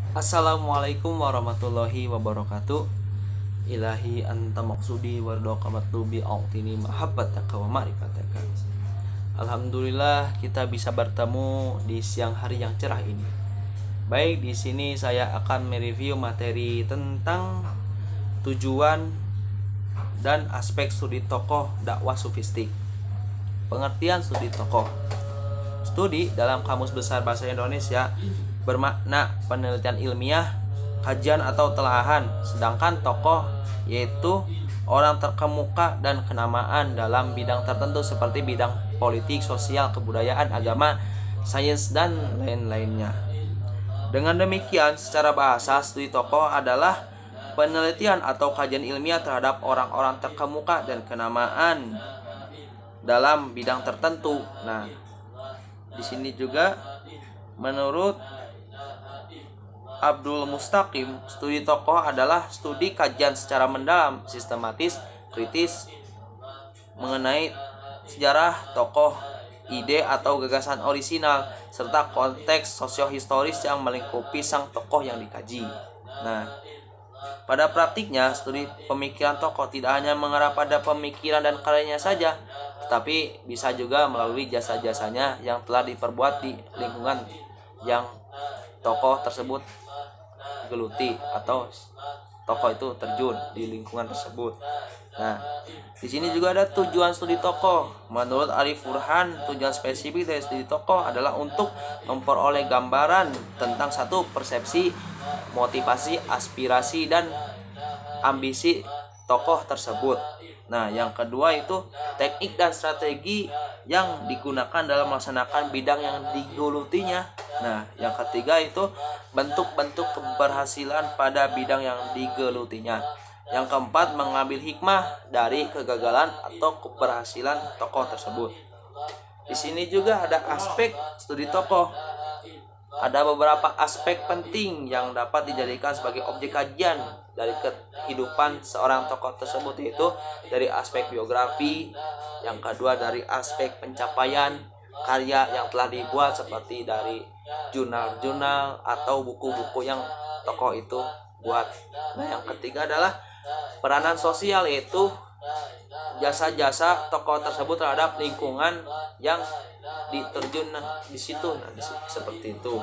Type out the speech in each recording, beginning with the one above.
Assalamualaikum warahmatullahi wabarakatuh. Ilahi anta maksudi wardoka matlubi a'tini mahabbataka wa ma'rifataka. Alhamdulillah kita bisa bertemu di siang hari yang cerah ini. Baik, di sini saya akan mereview materi tentang tujuan dan aspek studi tokoh dakwah sufistik. Pengertian studi tokoh. Studi dalam Kamus Besar Bahasa Indonesia bermakna penelitian ilmiah, kajian atau telahan, sedangkan tokoh yaitu orang terkemuka dan kenamaan dalam bidang tertentu seperti bidang politik, sosial, kebudayaan, agama, sains, dan lain-lainnya. Dengan demikian, secara bahasa, studi tokoh adalah penelitian atau kajian ilmiah terhadap orang-orang terkemuka dan kenamaan dalam bidang tertentu. Nah, di sini juga menurut Abdul Mustaqim, studi tokoh adalah studi kajian secara mendalam, sistematis, kritis mengenai sejarah tokoh, ide atau gagasan orisinal, serta konteks sosiohistoris yang melingkupi sang tokoh yang dikaji. Nah, pada praktiknya, studi pemikiran tokoh tidak hanya mengarah pada pemikiran dan karyanya saja, tetapi bisa juga melalui jasa-jasanya yang telah diperbuat di lingkungan yang tokoh tersebut geluti atau tokoh itu terjun di lingkungan tersebut. Nah, di sini juga ada tujuan studi tokoh. Menurut Arif Burhan, tujuan spesifik dari studi tokoh adalah untuk memperoleh gambaran tentang satu persepsi, motivasi, aspirasi, dan ambisi tokoh tersebut. Nah, yang kedua itu teknik dan strategi yang digunakan dalam melaksanakan bidang yang digelutinya. Nah, yang ketiga itu bentuk-bentuk keberhasilan pada bidang yang digelutinya. Yang keempat, mengambil hikmah dari kegagalan atau keberhasilan tokoh tersebut. Di sini juga ada aspek studi tokoh. Ada beberapa aspek penting yang dapat dijadikan sebagai objek kajian dari kehidupan seorang tokoh tersebut, yaitu dari aspek biografi, yang kedua dari aspek pencapaian karya yang telah dibuat seperti dari jurnal-jurnal atau buku-buku yang tokoh itu buat. Nah, yang ketiga adalah peranan sosial, yaitu jasa-jasa tokoh tersebut terhadap lingkungan yang diterjun di situ. Nah, seperti itu.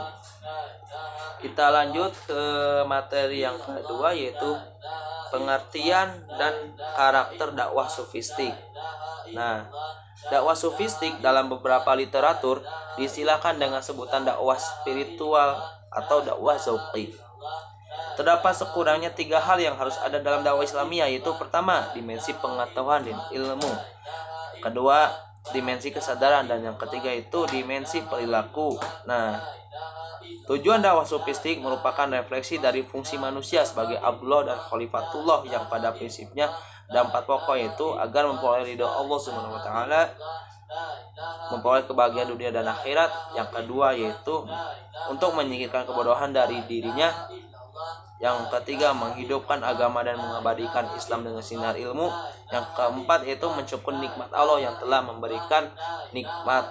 Kita lanjut ke materi yang kedua, yaitu pengertian dan karakter dakwah sufistik. Nah, dakwah sufistik dalam beberapa literatur disilakan dengan sebutan dakwah spiritual atau dakwah zauqi. Terdapat sekurangnya 3 hal yang harus ada dalam dakwah Islamiyah, yaitu pertama, dimensi pengetahuan dan ilmu, kedua, dimensi kesadaran, dan yang ketiga itu dimensi perilaku. Nah, tujuan dakwah sufistik merupakan refleksi dari fungsi manusia sebagai Abdullah dan Khalifatullah yang pada prinsipnya ada 4 pokok, yaitu agar memperoleh ridho Allah Subhanahu wa taala, memperoleh kebahagiaan dunia dan akhirat. Yang kedua yaitu untuk menyingkirkan kebodohan dari dirinya. Yang ketiga, menghidupkan agama dan mengabadikan Islam dengan sinar ilmu. Yang keempat yaitu mensyukur nikmat Allah yang telah memberikan nikmat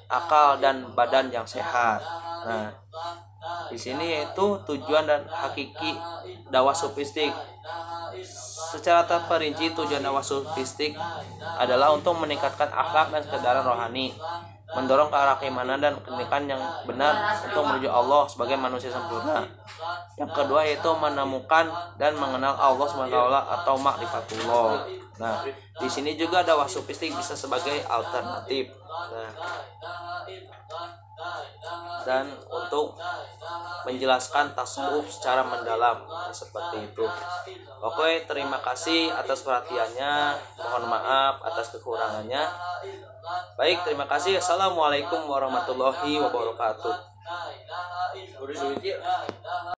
akal dan badan yang sehat. Nah, di sini yaitu tujuan dan hakiki dakwah sufistik. Secara terperinci, tujuan dakwah sufistik adalah untuk meningkatkan akhlak dan kesadaran rohani, mendorong ke arah keimanan dan keunikan yang benar untuk menuju Allah sebagai manusia sempurna. Yang kedua yaitu menemukan dan mengenal Allah SWT atau ma'rifatullah. Nah, di sini juga dakwah sufistik bisa sebagai alternatif. Nah, dan untuk menjelaskan tasawuf secara mendalam. Nah, seperti itu. Oke, terima kasih atas perhatiannya. Mohon maaf atas kekurangannya. Baik, terima kasih. Assalamualaikum warahmatullahi wabarakatuh.